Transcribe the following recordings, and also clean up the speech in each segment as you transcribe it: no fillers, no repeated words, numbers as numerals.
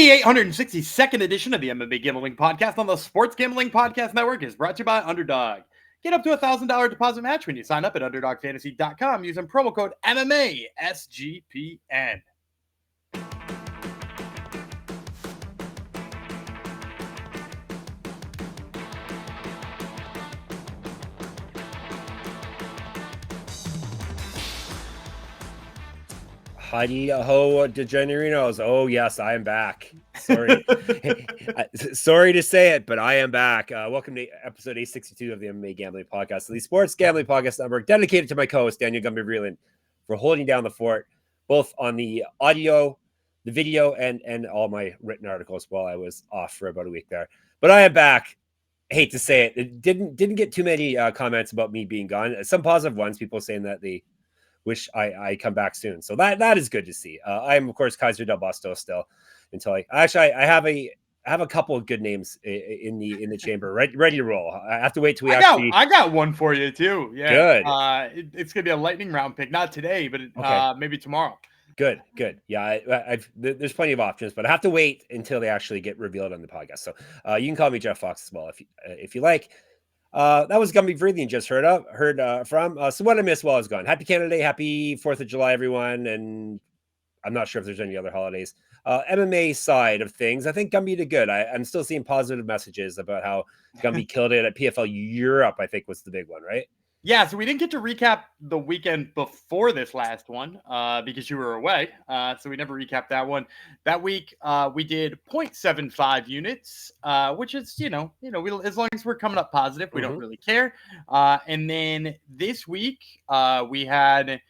The 862nd edition of the MMA Gambling Podcast on the Sports Gambling Podcast Network is brought to you by Underdog. Get up to $1,000 deposit match when you sign up at UnderdogFantasy.com using promo code MMA SGPN. Heidi ho, degenerinos. Oh, yes, I am back. Sorry. Sorry to say it, but I am back. Welcome to episode 862 of the MMA Gambling Podcast, the Sports Gambling Podcast Network, dedicated to my co-host, Daniel Gumby for holding down the fort, both on the audio, the video, and all my written articles while I was off for about a week there. But I am back. I hate to say it. It didn't get too many comments about me being gone. Some positive ones, people saying that they wish I come back soon. So that is good to see. I am, of course, Kaiser Del Busto still until I have a couple of good names in the chamber ready to roll. I have to wait till I got one for you too. Yeah. Good. It's going to be a lightning round pick. Not today, but maybe tomorrow. Good. Yeah. There's plenty of options, but I have to wait until they actually get revealed on the podcast. So you can call me Jeff Fox as well if you like. That was Gumby Vreethian just heard from. So what I missed while I was gone. Happy Canada Day, happy 4th of July, everyone. And I'm not sure if there's any other holidays. MMA side of things, I think Gumby did good. I'm still seeing positive messages about how Gumby killed it at PFL Europe, I think was the big one, right? Yeah, so we didn't get to recap the weekend before this last one because you were away. So we never recapped that one. That week, we did 0.75 units, which is, we, as long as we're coming up positive, we don't really care. And then this week, we had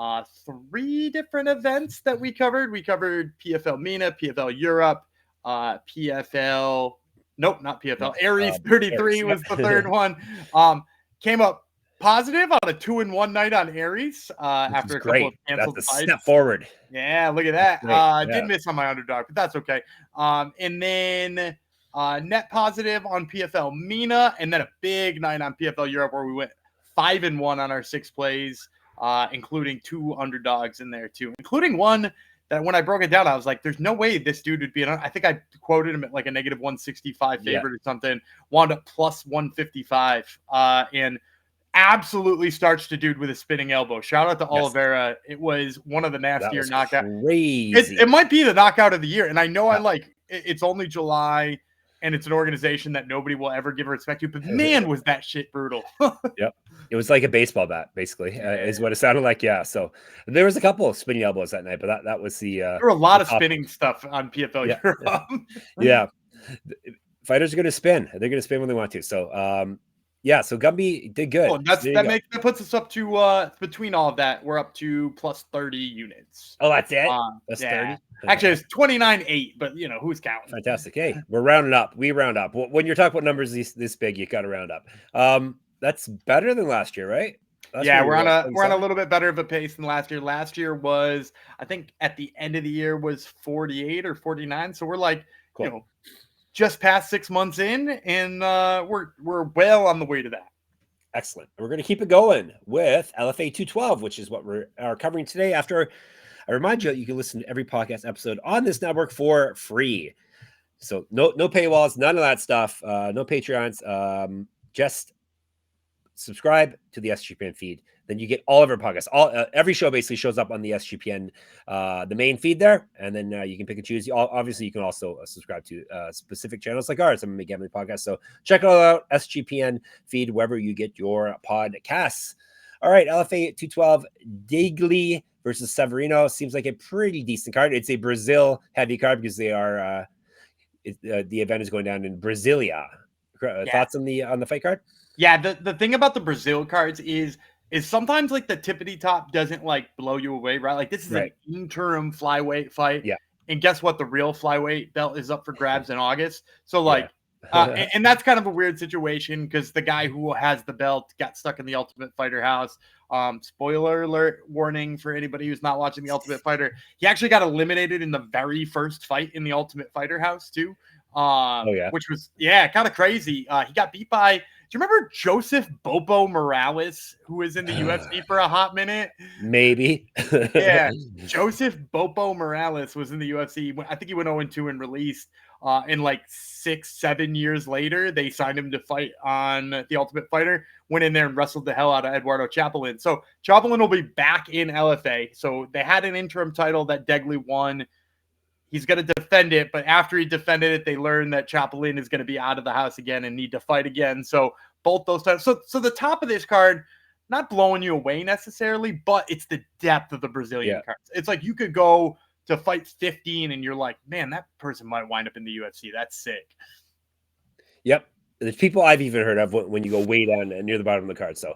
3 different events that we covered. We covered PFL MENA, PFL Europe, PFL. Nope, not PFL. Aries 33 was the third one. Came up positive on a 2-1 night on Aries after a couple of canceled fights. That's a step forward. Yeah, look at that. Did miss on my underdog, but that's okay. And then net positive on PFL MENA, and then a big night on PFL Europe where we went 5-1 on our 6 plays, including 2 underdogs in there too, including one that when I broke it down, I was like, there's no way this dude would be I think I quoted him at like a negative 165 favorite or something, wound up plus 155. And absolutely starched a dude with a spinning elbow. Shout out to Oliveira. It was one of the nastier knockouts. Crazy. It might be the knockout of the year. And I know it's only July and it's an organization that nobody will ever give respect to, but man, was that shit brutal. Yep. It was like a baseball bat, basically, is what it sounded like. Yeah. So there was a couple of spinning elbows that night, but that was the there were a lot of spinning stuff on PFL Europe. Yeah. Fighters are going to spin. They're going to spin when they want to. So, yeah, so Gumby did good. Oh, that puts us up to between all of that, we're up to plus 30 units. Oh, that's it? That's 30? Actually, it's 29.8, but who's counting? Fantastic. Hey, we're rounding up. We round up. When you're talking about numbers this big, you got to round up. That's better than last year, right? We're on a little bit better of a pace than last year. Last year was, I think, at the end of the year was 48 or 49. So we're like, cool. Just past 6 months in, and we're well on the way to that. Excellent. We're going to keep it going with LFA 212, which is what we are covering today. After I remind you, you can listen to every podcast episode on this network for free. So no paywalls, none of that stuff, no Patreons. Just subscribe to the SGPN feed. Then you get all of our podcasts. Every show basically shows up on the SGPN, the main feed there, and then you can pick and choose. Obviously, you can also subscribe to specific channels like ours, MMA Gambling Podcast. So check it all out, SGPN feed, wherever you get your podcasts. All right, LFA 212, Degli versus Severino. Seems like a pretty decent card. It's a Brazil heavy card because they are the event is going down in Brasília. Thoughts on the fight card? Yeah, the thing about the Brazil cards is sometimes like the tippity top doesn't like blow you away, right? Like this is an interim flyweight fight. Yeah. And guess what? The real flyweight belt is up for grabs in August. So like, and that's kind of a weird situation because the guy who has the belt got stuck in the Ultimate Fighter house. Spoiler alert warning for anybody who's not watching the Ultimate Fighter. He actually got eliminated in the very first fight in the Ultimate Fighter house too. Which was, kind of crazy. He got beat by you remember Joseph Bobo Morales, who was in the UFC for a hot minute? Maybe. Yeah, Joseph Bobo Morales was in the UFC. I think he went 0-2 and released. And like 6-7 years later, they signed him to fight on The Ultimate Fighter. Went in there and wrestled the hell out of Eduardo Chapelin. So Chapelin will be back in LFA. So they had an interim title that Degli won. He's going to defend it, but after he defended it, they learned that Chapelin is going to be out of the house again and need to fight again. So both those times. So the top of this card, not blowing you away necessarily, but it's the depth of the Brazilian cards. It's like you could go to fight 15 and you're like, man, that person might wind up in the UFC. That's sick. Yep. There's people I've even heard of when you go way down near the bottom of the card. So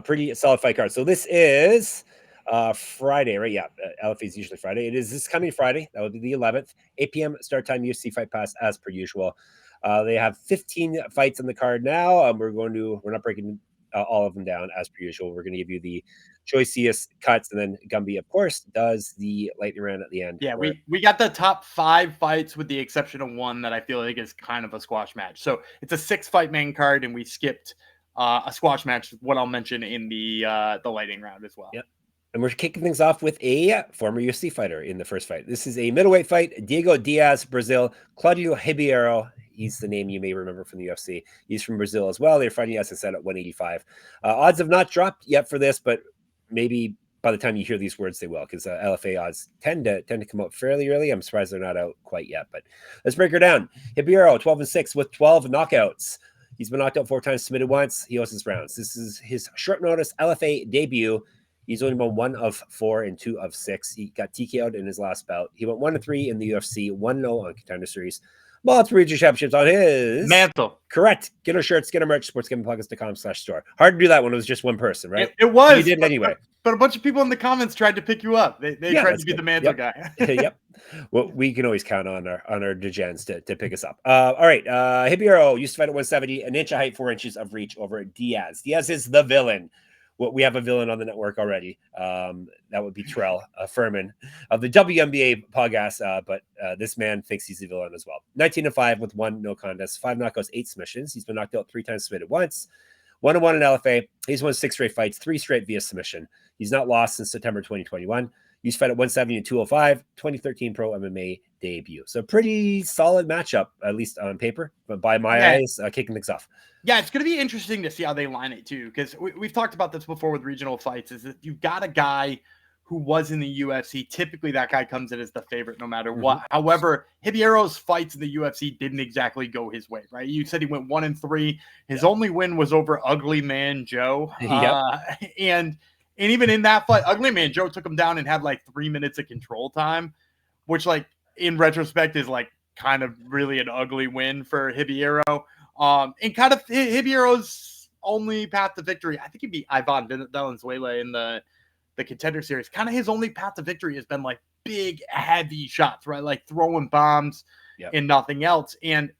pretty solid fight card. So this is Friday, right? Yeah. LFA is usually Friday. It is this coming Friday. That would be the 11th, 8 p.m. start time, UFC Fight Pass as per usual. They have 15 fights on the card now. We're not breaking all of them down as per usual. We're going to give you the choicest cuts, and then Gumby, of course, does the lightning round at the end. Yeah, we got the top 5 fights with the exception of one that I feel like is kind of a squash match. So it's a 6-fight main card, and we skipped a squash match, what I'll mention in the lightning round as well. Yep. And we're kicking things off with a former UFC fighter in the first fight. This is a middleweight fight. Diego Diaz, Brazil. Claudio Ribeiro. He's the name you may remember from the UFC. He's from Brazil as well. They're fighting, as I said, at 185. Odds have not dropped yet for this, but maybe by the time you hear these words, they will, because LFA odds tend to come out fairly early. I'm surprised they're not out quite yet, but let's break her down. Ribeiro, 12-6 with 12 knockouts. He's been knocked out 4 times, submitted once. He hosts his rounds. This is his short notice LFA debut. He's only won 1 of 4 and 2 of 6. He got TKO'd in his last bout. He went 1-3 in the UFC, 1-0 on Contender Series. Multiple regional championships on his mantle. Correct. Get our shirts, get our merch, sportsgamblingpockets.com/store. Hard to do that when it was just one person, right? It was. You did it anyway. But a bunch of people in the comments tried to pick you up. They tried to be the mantle guy. Yep. Well, we can always count on our degens to pick us up. All right. Ribeiro used to fight at 170, an inch of height, 4 inches of reach over Diaz. Diaz is the villain. Well, we have a villain on the network already. That would be Terrell Furman of the WNBA podcast. But this man thinks he's a villain as well. 19-5 with 1 no contest, 5 knockouts, 8 submissions. He's been knocked out 3 times, submitted once. 1-1 in LFA. He's won 6 straight fights, 3 straight via submission. He's not lost since September 2021. Used to fight at 170 and 205, 2013 pro MMA debut. So pretty solid matchup, at least on paper, but by my eyes, kicking things off. Yeah, it's going to be interesting to see how they line it too, because we've talked about this before with regional fights, is that you've got a guy who was in the UFC. Typically, that guy comes in as the favorite no matter what. However, Ribeiro's fights in the UFC didn't exactly go his way, right? You said he went 1-3. His only win was over Ugly Man Joe. And even in that fight, Ugly Man Joe took him down and had like 3 minutes of control time, which like in retrospect is like kind of really an ugly win for Ribeiro. And kind of Ribeiro's only path to victory, I think he beat Ivan Valenzuela in the Contender Series. Kind of his only path to victory has been like big, heavy shots, right? Like throwing bombs and nothing else. And,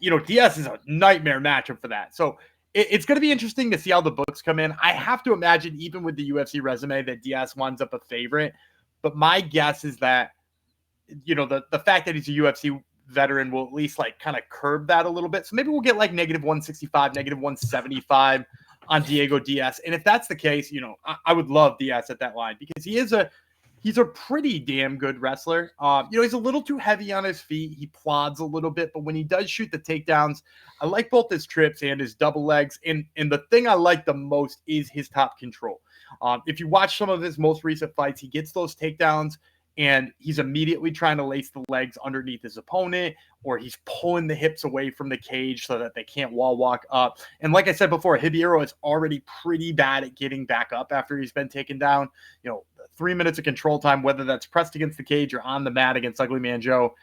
Diaz is a nightmare matchup for that. So it's going to be interesting to see how the books come in. I have to imagine, even with the UFC resume, that Diaz winds up a favorite. But my guess is that, the fact that he's a UFC veteran will at least like kind of curb that a little bit. So maybe we'll get like -165, -175 on Diego Diaz. And if that's the case, I would love Diaz at that line, because he's a pretty damn good wrestler. He's a little too heavy on his feet. He plods a little bit, but when he does shoot the takedowns, I like both his trips and his double legs. And the thing I like the most is his top control. If you watch some of his most recent fights, he gets those takedowns and he's immediately trying to lace the legs underneath his opponent, or he's pulling the hips away from the cage so that they can't wall walk up. And like I said before, Ribeiro is already pretty bad at getting back up after he's been taken down. 3 minutes of control time, whether that's pressed against the cage or on the mat against Ugly Man Joe,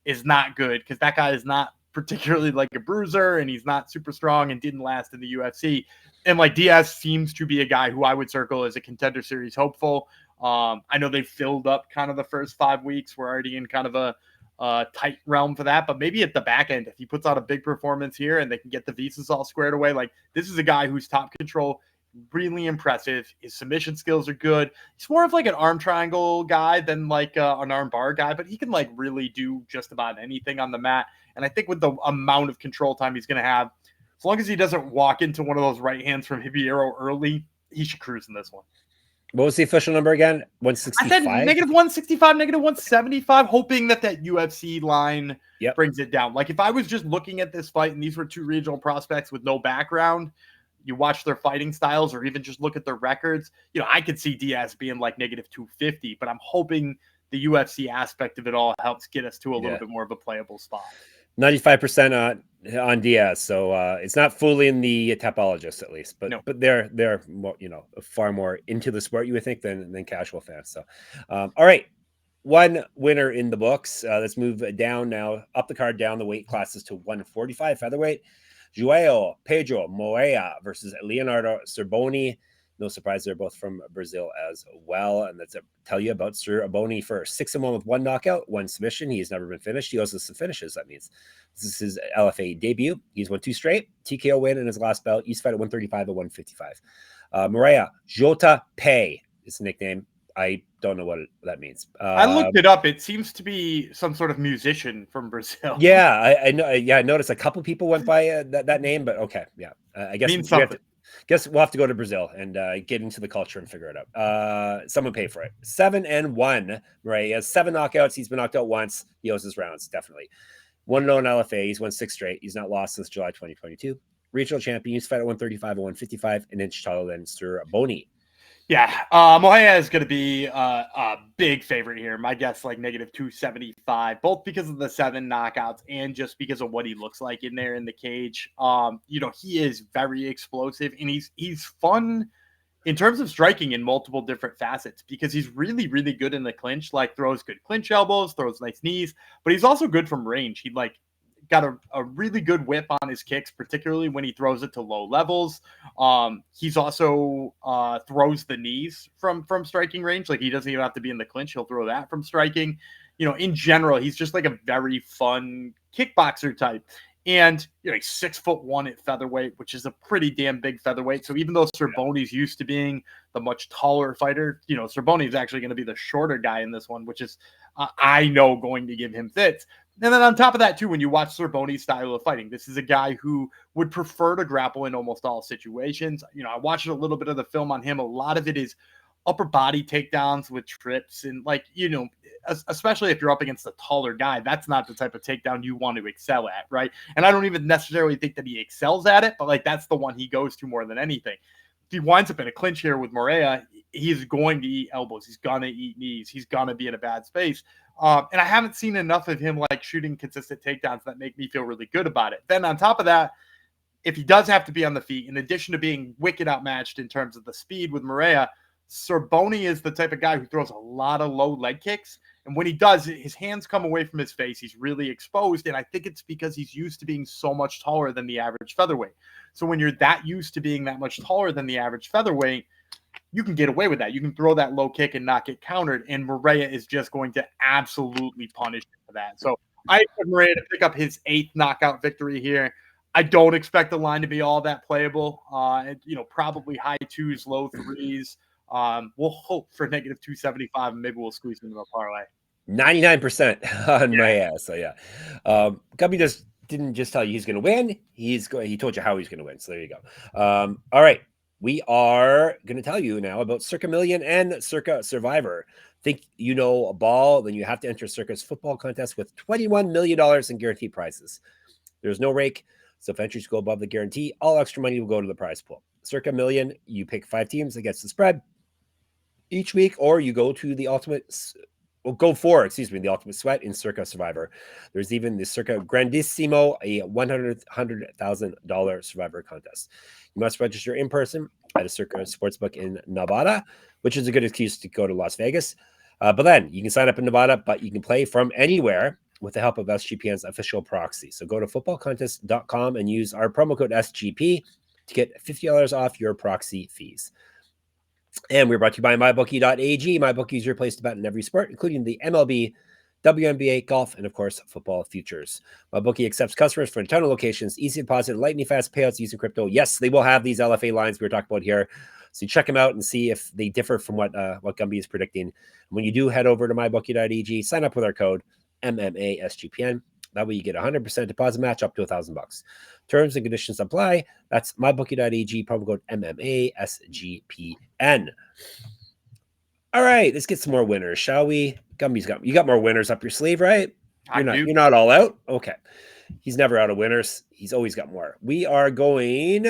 is not good, because that guy is not particularly like a bruiser, and he's not super strong and didn't last in the UFC. And like Diaz seems to be a guy who I would circle as a Contender Series hopeful. I know they filled up kind of the first 5 weeks. We're already in kind of a tight realm for that, but maybe at the back end, if he puts out a big performance here and they can get the visas all squared away, like this is a guy who's top control, really impressive. His submission skills are good. He's more of like an arm triangle guy than like an arm bar guy, but he can like really do just about anything on the mat. And I think with the amount of control time he's going to have, As long as he doesn't walk into one of those right hands from Ribeiro early, he should cruise in this one. What was the official number again? I said 165? -165, -175, hoping that UFC line Yep. brings it down. Like, if I was just looking at this fight and these were two regional prospects with no background, you watch their fighting styles or even just look at their records, I could see Diaz being like -250, but I'm hoping the UFC aspect of it all helps get us to a little bit more of a playable spot. 95% on Diaz, so it's not fooling the topologists at least, but they're more, far more into the sport, you would think, than casual fans. So all right, one winner in the books. Let's move down now, up the card, down the weight classes to 145 featherweight. João Pedro Moreira versus Leonardo Cerboni. No surprise, they're both from Brazil as well. And that's tell you about Cerboni first. 6-1 with 1 knockout, 1 submission. He's never been finished. He also has some finishes. That means this is his LFA debut. He's won 2 straight. TKO win in his last bout. He's fight at 135 and 155. Moreira, Jota Pay is the nickname. I don't know what that means. I looked it up. It seems to be some sort of musician from Brazil. Yeah, I know. Yeah, I noticed a couple people went by that name, but okay. Yeah, I guess means something. Guess we'll have to go to Brazil and get into the culture and figure it out. Someone pay for it. 7-1, right? He has 7 knockouts. He's been knocked out once. He owes his rounds, definitely. 1-0 in LFA. He's won 6 straight. He's not lost since July 2022. Regional champion. He's fight at 135 and 155, an inch taller than Cerboni. Yeah, Moreira is going to be a big favorite here. My guess, like -275, both because of the 7 knockouts and just because of what he looks like in there in the cage. He is very explosive, and he's fun in terms of striking in multiple different facets because he's really, really good in the clinch. Like, throws good clinch elbows, throws nice knees, but he's also good from range. He got a really good whip on his kicks, particularly when he throws it to low levels. He's also throws the knees from striking range. Like, he doesn't even have to be in the clinch. He'll throw that from striking. In general, he's just like a very fun kickboxer type. And he's 6'1" at featherweight, which is a pretty damn big featherweight. So even though Cerboni's used to being the much taller fighter, Cerboni is actually going to be the shorter guy in this one, which is I know going to give him fits. And then on top of that, too, when you watch Cerboni's style of fighting, this is a guy who would prefer to grapple in almost all situations. I watched a little bit of the film on him. A lot of it is upper body takedowns with trips. And, especially if you're up against a taller guy, that's not the type of takedown you want to excel at, right? And I don't even necessarily think that he excels at it, but, that's the one he goes to more than anything. If he winds up in a clinch here with Moreira, he's going to eat elbows. He's going to eat knees. He's going to be in a bad space. And I haven't seen enough of him shooting consistent takedowns that make me feel really good about it. Then on top of that, if he does have to be on the feet, in addition to being wicked outmatched in terms of the speed with Moreira, Cerboni is the type of guy who throws a lot of low leg kicks. And when he does, his hands come away from his face. He's really exposed. And I think it's because he's used to being so much taller than the average featherweight. So when you're that used to being that much taller than the average featherweight, you can get away with that. You can throw that low kick and not get countered. And Moreira is just going to absolutely punish him for that. So I expect Moreira to pick up his 8th knockout victory here. I don't expect the line to be all that playable. Probably high 2s, low 3s. We'll hope for -275, and maybe we'll squeeze into a parlay. 99% on my ass. So yeah, Gubby didn't just tell you he's going to win. He told you how he's going to win. So there you go. All right, we are going to tell you now about Circa Million and Circa Survivor. Think you know a ball? Then you have to enter Circa's football contest with $21 million in guaranteed prizes. There's no rake, so if entries go above the guarantee, all extra money will go to the prize pool. Circa Million, you pick 5 teams against the spread each week, or you go to the ultimate sweat in Circa Survivor. There's even the Circa Grandissimo, a $100,000 Survivor contest. You must register in person at a Circa Sportsbook in Nevada, which is a good excuse to go to Las Vegas. But then you can sign up in Nevada, but you can play from anywhere with the help of SGPN's official proxy. So go to footballcontest.com and use our promo code SGP to get $50 off your proxy fees. And we're brought to you by MyBookie.ag. MyBookie is your place to bet in every sport, including the MLB, WNBA, golf, and of course, football futures. MyBookie accepts customers for a ton of locations, easy deposit, lightning fast payouts using crypto. Yes, they will have these LFA lines we were talking about here. So check them out and see if they differ from what Gumby is predicting. When you do head over to MyBookie.ag, sign up with our code MMASGPN. That way you get 100% deposit match up to $1,000. Terms and conditions apply. That's mybookie.ag, promo code MMA SGPN. All right, let's get some more winners, shall we? You got more winners up your sleeve, right? You're not all out. Okay. He's never out of winners. He's always got more. We are going,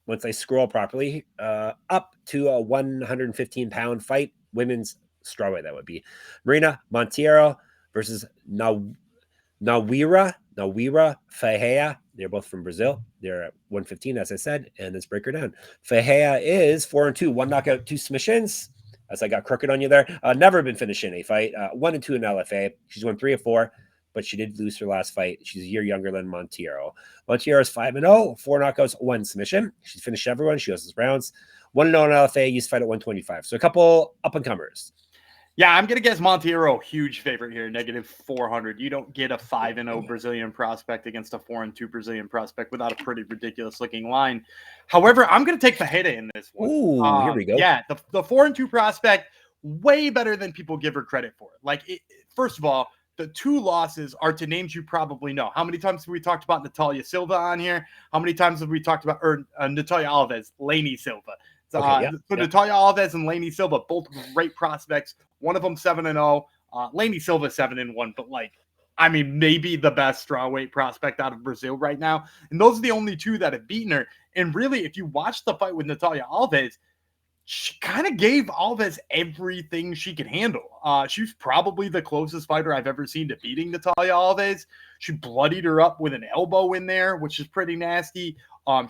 once I scroll properly, up to a 115-pound fight, women's strawweight. That would be Marina Monteiro versus Nawira Ferreira. They're both from Brazil. They're at 115, as I said. And let's break her down. Ferreira is 4-2, 1 knockout, 2 submissions. As I got crooked on you there. Never been finished in a fight. 1-2 in LFA. She's won 3 of 4, but she did lose her last fight. She's a year younger than Monteiro. Monteiro is 5-0, 4 knockouts, 1 submission. She's finished everyone. She goes rounds. 1-0 in LFA. Used to fight at 125. So a couple up and comers. Yeah, I'm going to guess Monteiro, huge favorite here, -400. You don't get a 5-0 Brazilian prospect against a 4-2 Brazilian prospect without a pretty ridiculous-looking line. However, I'm going to take Ferreira in this one. Ooh, here we go. Yeah, the 4-2 prospect, way better than people give her credit for. First of all, the 2 losses are to names you probably know. How many times have we talked about Natalia Silva on here? How many times have we talked about Natalia Alves, Laney Silva? So Natalia Alves and Laney Silva, both great prospects. One of them 7-0. Laney Silva 7-1, but maybe the best strawweight prospect out of Brazil right now. And those are the only 2 that have beaten her. And really, if you watch the fight with Natalia Alves, she kind of gave Alves everything she could handle. She was probably the closest fighter I've ever seen to beating Natalia Alves. She bloodied her up with an elbow in there, which is pretty nasty.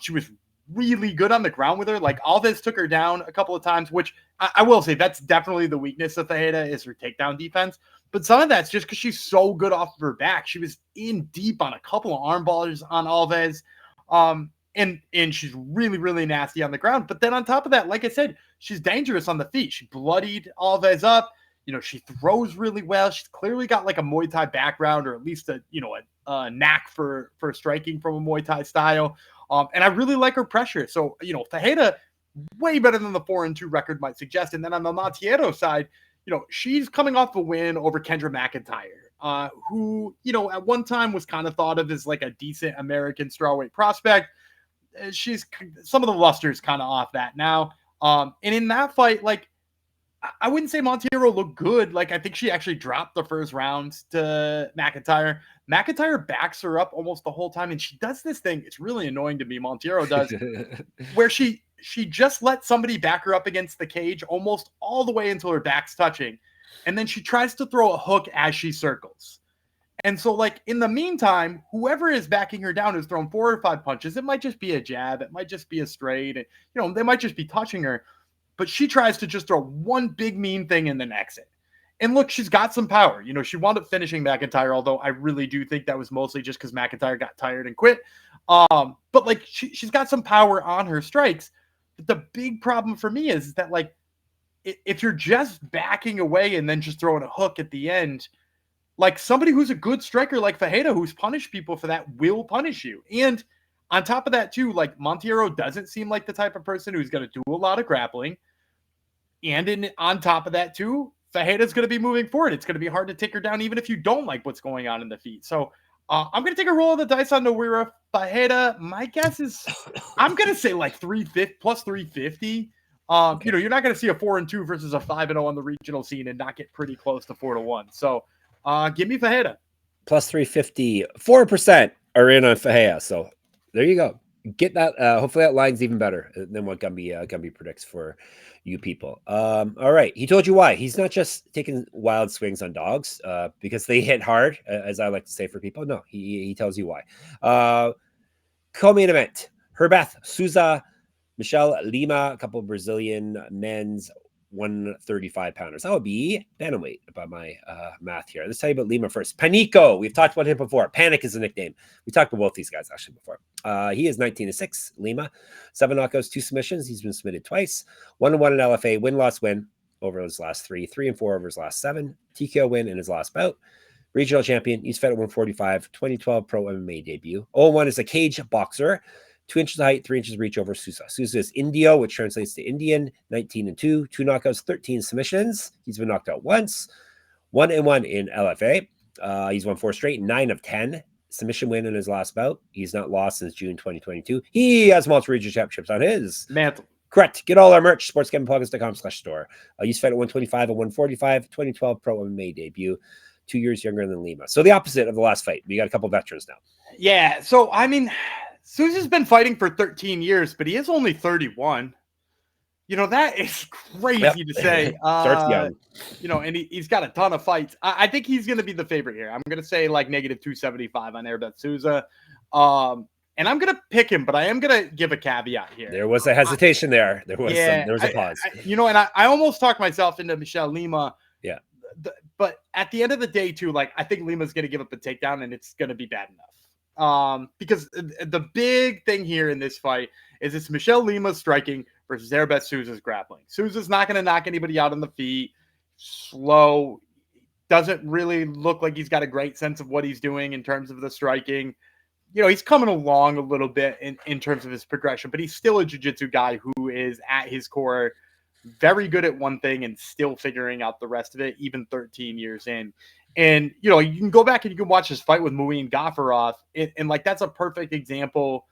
She was really good on the ground with her. Alves took her down a couple of times, which I will say that's definitely the weakness of Ferreira is her takedown defense. But some of that's just because she's so good off of her back. She was in deep on a couple of arm ballers on Alves. And she's really, really nasty on the ground. But then on top of that, like I said, she's dangerous on the feet. She bloodied Alves up. She throws really well. She's clearly got a Muay Thai background, or at least a knack for striking from a Muay Thai style. And I really like her pressure. So, Ferreira, way better than the 4-2 record might suggest. And then on the Monteiro side, she's coming off a win over Kendra McIntyre, who, at one time was kind of thought of as a decent American strawweight prospect. She's some of the luster's kind of off that now. And in that fight, I wouldn't say Monteiro looked good. I think she actually dropped the first round to McIntyre. McIntyre backs her up almost the whole time, and she does this thing. It's really annoying to me. Monteiro does, where she just lets somebody back her up against the cage almost all the way until her back's touching, and then she tries to throw a hook as she circles. And so, in the meantime, whoever is backing her down has thrown 4 or 5 punches. It might just be a jab. It might just be a straight. And, they might just be touching her. But she tries to just throw one big mean thing and then exit. And look, she's got some power. She wound up finishing McIntyre, although I really do think that was mostly just because McIntyre got tired and quit. But she's got some power on her strikes. But the big problem for me is that if you're just backing away and then just throwing a hook at the end, somebody who's a good striker like Ferreira, who's punished people for that, will punish you. And on top of that too, Monteiro doesn't seem like the type of person who's going to do a lot of grappling. And on top of that too, Ferreira's going to be moving forward. It's going to be hard to take her down even if you don't like what's going on in the feet. So I'm going to take a roll of the dice on Nawira Ferreira. My guess is I'm going to say 350 plus 350. You're not going to see a 4-2 versus a 5-0 on the regional scene and not get pretty close to 4-1. So give me Ferreira. Plus 350. 4% are in on Ferreira. So there you go. Get that. Hopefully that line's even better than what Gumby predicts for you people. All right. He told you why. He's not just taking wild swings on dogs because they hit hard, as I like to say for people. No, he tells you why. Co-main event. Herbeth, Sousa, Michel, Lima, a couple of Brazilian men's 135-pounders. That would be bantamweight by my math here. Let's tell you about Lima first. Panico. We've talked about him before. Panic is the nickname. We talked about both these guys actually before. He is 19-6. Lima, 7 knockouts, 2 submissions. He's been submitted twice. 1-1 in LFA. Win-loss-win over his last 3. 3-4 over his last 7. TKO win in his last bout. Regional champion. He's fed at 145. 2012 pro MMA debut. 0-1 is a cage boxer. 2 inches of height, 3 inches reach over Sousa. Sousa is Indio, which translates to Indian, 19-2, 2 knockouts, 13 submissions. He's been knocked out once, 1-1 in LFA. He's won 4 straight, 9 of 10 submission win in his last bout. He's not lost since June 2022. He has multiple regional championships on his mantle. Correct. Get all our merch, sportsgamblingpodcast.com/store. Used to fight at 125 and 145, 2012 pro MMA debut, 2 years younger than Lima. So the opposite of the last fight. We got a couple veterans now. Yeah. So, I mean, Sousa's been fighting for 13 years, but he is only 31. You know, that is crazy to say. Starts young. You know, and he's got a ton of fights. I think he's going to be the favorite here. I'm going to say like -275 on Herbeth Sousa. And I'm going to pick him, but I am going to give a caveat here. There was a hesitation there. There was a pause. You know, and I almost talked myself into Michel Lima. Yeah. But at the end of the day, too, like, I think Lima's going to give up a takedown, and it's going to be bad enough. Because the big thing here in this fight is it's Michel Lima striking versus Herbeth Sousa's grappling. Sousa's not going to knock anybody out on the feet. Slow. Doesn't really look like he's got a great sense of what he's doing in terms of the striking. You know, he's coming along a little bit in terms of his progression, but he's still a jiu-jitsu guy who is at his core very good at one thing and still figuring out the rest of it, even 13 years in. And, you know, you can go back and you can watch his fight with Muin Gafurov, and like, that's a perfect example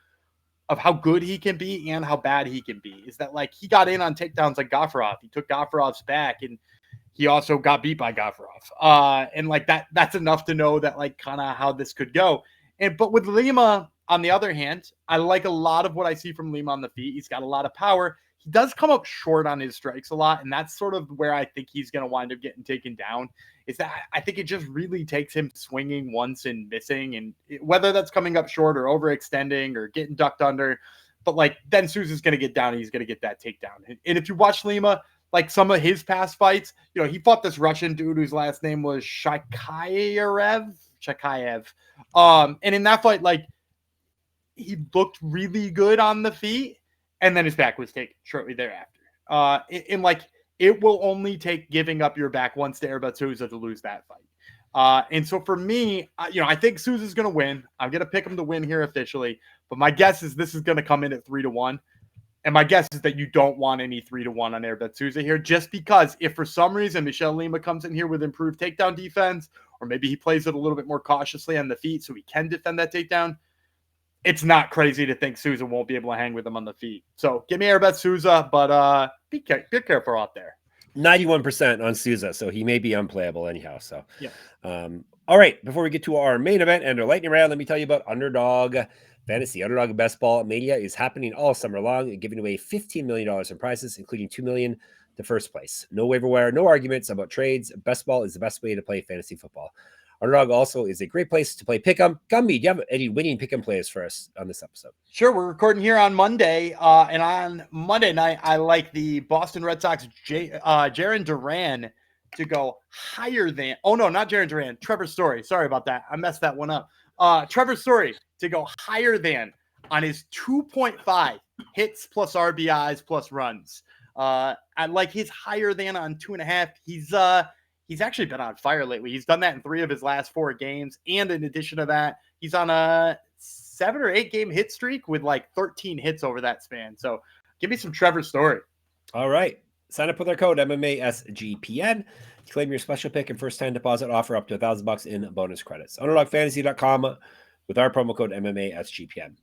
of how good he can be and how bad he can be. Is that, like, he got in on takedowns like Gafurov. He took Gafurov's back, and he also got beat by Gafurov. And like, that's enough to know that, like, kind of how this could go. But with Lima, on the other hand, I like a lot of what I see from Lima on the feet. He's got a lot of power. He does come up short on his strikes a lot, and that's sort of where I think he's going to wind up getting taken down. Is that I think it just really takes him swinging once and missing, and whether that's coming up short or overextending or getting ducked under, but like, then Sousa's going to get down and he's going to get that takedown. And if you watch Lima, like some of his past fights, you know, he fought this Russian dude whose last name was Shakayev. And in that fight, like, he looked really good on the feet, and then his back was taken shortly thereafter. And like, it will only take giving up your back once to Herbeth Sousa to lose that fight. And so for me, you know, I think Sousa's going to win. I'm going to pick him to win here officially, but my guess is this is going to come in at 3-1. And my guess is that you don't want any 3-1 on Herbeth Sousa here, just because if for some reason Michel Lima comes in here with improved takedown defense, or maybe he plays it a little bit more cautiously on the feet so he can defend that takedown, it's not crazy to think Sousa won't be able to hang with him on the feet. So give me Herbeth Sousa, but be careful out there. 91% on Sousa, so he may be unplayable anyhow. So, yeah. All right, before we get to our main event and our lightning round, let me tell you about Underdog Fantasy. Underdog Best Ball Mania is happening all summer long, giving away $15 million in prizes, including $2 million to first place. No waiver wire, no arguments about trades. Best Ball is the best way to play fantasy football. Underdog also is a great place to play pick'em. Gumby, do you have any winning pick'em plays for us on this episode? Sure. We're recording here on Monday, and on Monday night, I like the Boston Red Sox Jarren Duran to go higher than. Oh no, not Jarren Duran. Trevor Story. Sorry about that. I messed that one up. Trevor Story to go higher than on his 2.5 hits plus RBIs plus runs. I like his higher than on 2.5. He's actually been on fire lately. He's done that in 3 of his last 4 games. And in addition to that, he's on a 7 or 8 game hit streak with like 13 hits over that span. So give me some Trevor Story. All right. Sign up with our code MMA-SGPN to claim your special pick and first time deposit offer up to $1,000 in bonus credits. UnderdogFantasy.com with our promo code MMA-SGPN.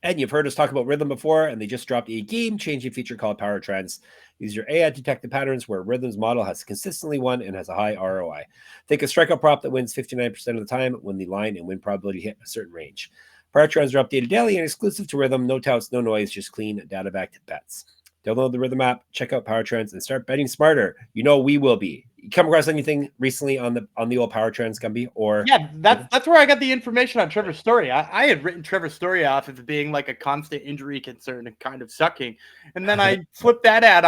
And you've heard us talk about Rhythm before, and they just dropped a game-changing feature called Power Trends. Use your AI to detect the patterns where Rhythm's model has consistently won and has a high ROI. Think a strikeout prop that wins 59% of the time when the line and win probability hit a certain range. Power Trends are updated daily and exclusive to Rhythm. No touts, no noise, just clean, data-backed bets. Download the Rhythm app, check out Power Trends, and start betting smarter. You know we will be. You come across anything recently on the old Power Trends, Gumby? Or yeah, that's where I got the information on Trevor Story. I had written Trevor Story off as being like a constant injury concern and kind of sucking, and then I flipped that app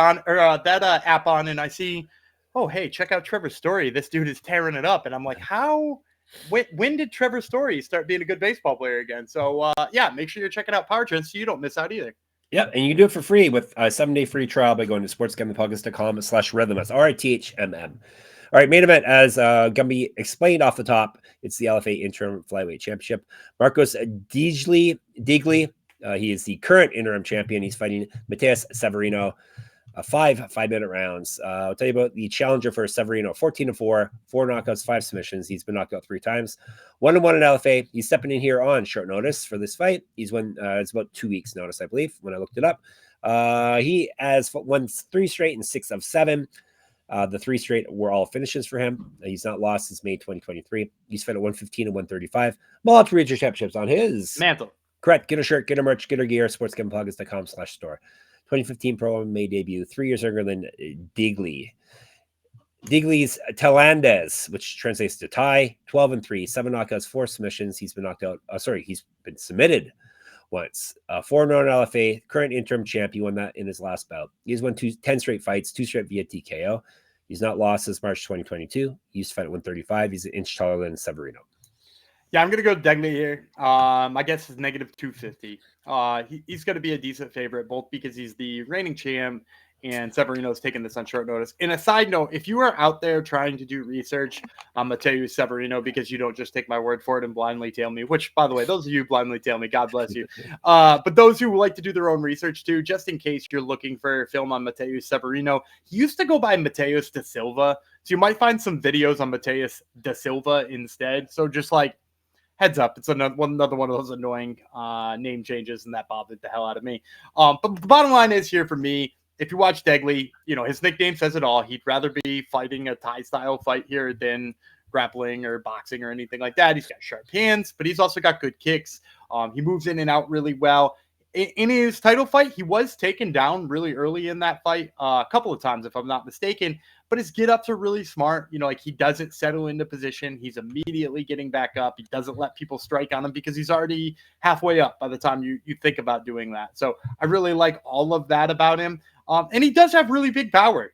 on, and I see, oh hey, check out Trevor Story. This dude is tearing it up, and I'm like, how? When did Trevor Story start being a good baseball player again? So yeah, make sure you're checking out Power Trends so you don't miss out either. Yep, and you can do it for free with a 7-day free trial by going to sportsgamblingpodcast.com/rhythm. That's RITHMM. All right, main event, as Gumby explained off the top, it's the LFA Interim Flyweight Championship. Marcos Degli, he is the current interim champion. He's fighting Matheus Severino. 5 5-minute rounds. I'll tell you about the challenger for Severino, 14-4, 4 knockouts, 5 submissions. He's been knocked out 3 times. 1-1 in LFA. He's stepping in here on short notice for this fight. He's won, it's about 2 weeks notice, I believe, when I looked it up. He has won 3 straight and 6 of 7. The 3 straight were all finishes for him. He's not lost since May 2023. He's fought at 115 and 135. Multiple regional championships on his mantle. Correct. Get a shirt, get a merch, get a gear. sportsgamblingpockets.com/store. 2015 Pro MMA debut, 3 years younger than Degli. Degli's Talandes, which translates to tie, 12-3, 7 knockouts, 4 submissions. He's been knocked out. He's been submitted once. 4-0 LFA, current interim champ. He won that in his last bout. He's won 10 straight fights, 2 straight via TKO. He's not lost since March 2022. He used to fight at 135. He's an inch taller than Severino. Yeah, I'm going to go Degli here. My guess is -250. He's going to be a decent favorite, both because he's the reigning champ and Severino's taking this on short notice. And a side note, if you are out there trying to do research on Matheus Severino, because you don't just take my word for it and blindly tail me, which, by the way, those of you blindly tail me, God bless you. But those who like to do their own research too, just in case you're looking for a film on Matheus Severino, he used to go by Matheus da Silva. So you might find some videos on Matheus da Silva instead. So just like, heads up, it's another one of those annoying name changes, and that bothered the hell out of me. But the bottom line is here for me, if you watch Degli, his nickname says it all. He'd rather be fighting a Thai-style fight here than grappling or boxing or anything like that. He's got sharp hands, but he's also got good kicks. He moves in and out really well. In his title fight, he was taken down really early in that fight, a couple of times, if I'm not mistaken. But his get-ups are really smart. He doesn't settle into position. He's immediately getting back up. He doesn't let people strike on him because he's already halfway up by the time you think about doing that. So I really like all of that about him. And he does have really big power.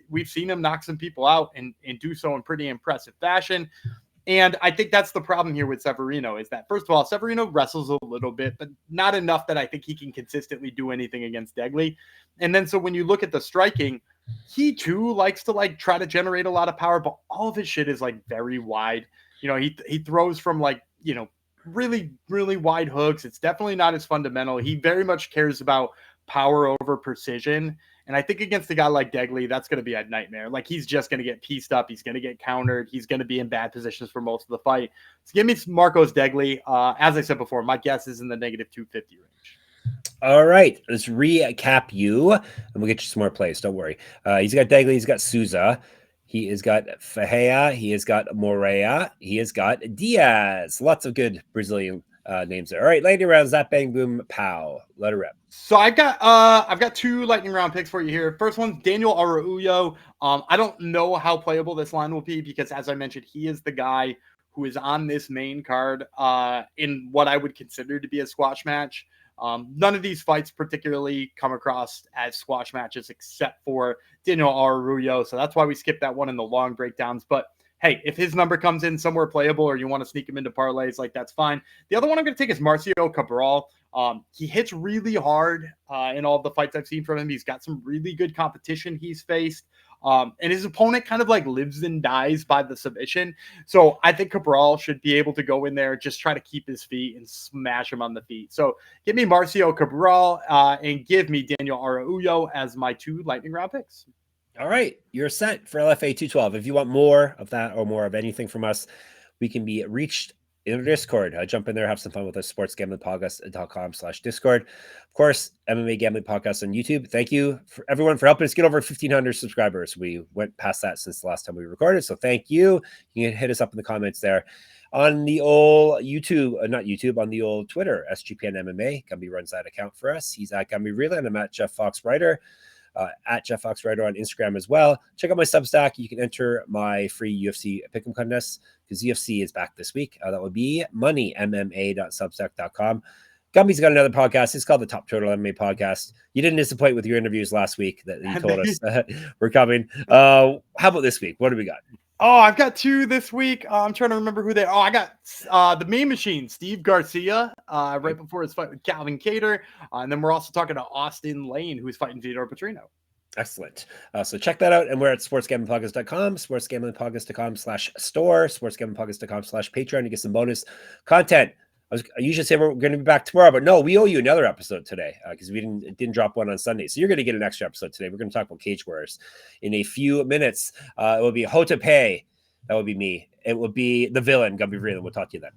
We've seen him knock some people out and do so in pretty impressive fashion. And I think that's the problem here with Severino is that, first of all, Severino wrestles a little bit, but not enough that I think he can consistently do anything against Degli. And then so when you look at the striking, he too likes to try to generate a lot of power, but all of his shit is very wide. He throws from really, really wide hooks. It's definitely not as fundamental. He very much cares about power over precision. And I think against a guy like Degli, that's going to be a nightmare. He's just going to get pieced up. He's going to get countered. He's going to be in bad positions for most of the fight. So give me Marcos Degli. As I said before, my guess is in the -250 range. All right, let's recap you, and we'll get you some more plays. Don't worry. He's got Degli. He's got Sousa. He has got Ferreira. He has got Moreira. He has got Diaz. Lots of good Brazilian names there. All right, lightning round. Zap, bang, boom, pow. Let it rip. So I've got 2 lightning round picks for you here. First one's Daniel Araujo. I don't know how playable this line will be because, as I mentioned, he is the guy who is on this main card in what I would consider to be a squash match. None of these fights particularly come across as squash matches except for Daniel Araujo. So that's why we skipped that one in the long breakdowns. But hey, if his number comes in somewhere playable or you want to sneak him into parlays, that's fine. The other one I'm going to take is Marcio Cabral. He hits really hard in all the fights I've seen from him. He's got some really good competition he's faced. And his opponent kind of lives and dies by the submission. So I think Cabral should be able to go in there, just try to keep his feet and smash him on the feet. So give me Marcio Cabral and give me Daniel Araujo as my 2 lightning round picks. All right, you're set for LFA 212. If you want more of that or more of anything from us, we can be reached in our Discord. Jump in there, have some fun with us. sportsgamblingpodcast.com/Discord. Of course, MMA Gambling Podcast on YouTube. Thank you for everyone for helping us get over 1,500 subscribers. We went past that since the last time we recorded, so thank you. You can hit us up in the comments there. On the old YouTube, not YouTube, on the old Twitter, SGPN MMA. Gumby runs that account for us. He's at Gumby Real, and I'm at Jeff Fox Writer. At Jeff Fox Writer on Instagram as well. Check out my Substack. You can enter my free UFC pick'em contest because UFC is back this week. That would be moneymma.substack.com. Gumby's got another podcast. It's called the Top Total MMA Podcast. You didn't disappoint with your interviews last week that you told us we're coming. How about this week? What do we got? Oh, I've got 2 this week. I'm trying to remember who they are. Oh, I got the Main Machine, Steve Garcia, right before his fight with Calvin Kattar. And then we're also talking to Austin Lane, who's fighting Vitor Petrino. Excellent. So check that out. And we're at sportsgamblingpodcast.com, sportsgamblingpodcast.com/store, sportsgamblingpodcast.com/Patreon to get some bonus content. I usually say we're going to be back tomorrow, but no, we owe you another episode today because we didn't drop one on Sunday. So you're going to get an extra episode today. We're going to talk about Cage Warriors in a few minutes. It will be HOPENY. That would be me. It will be the villain, Gumby Vreeland. We'll talk to you then.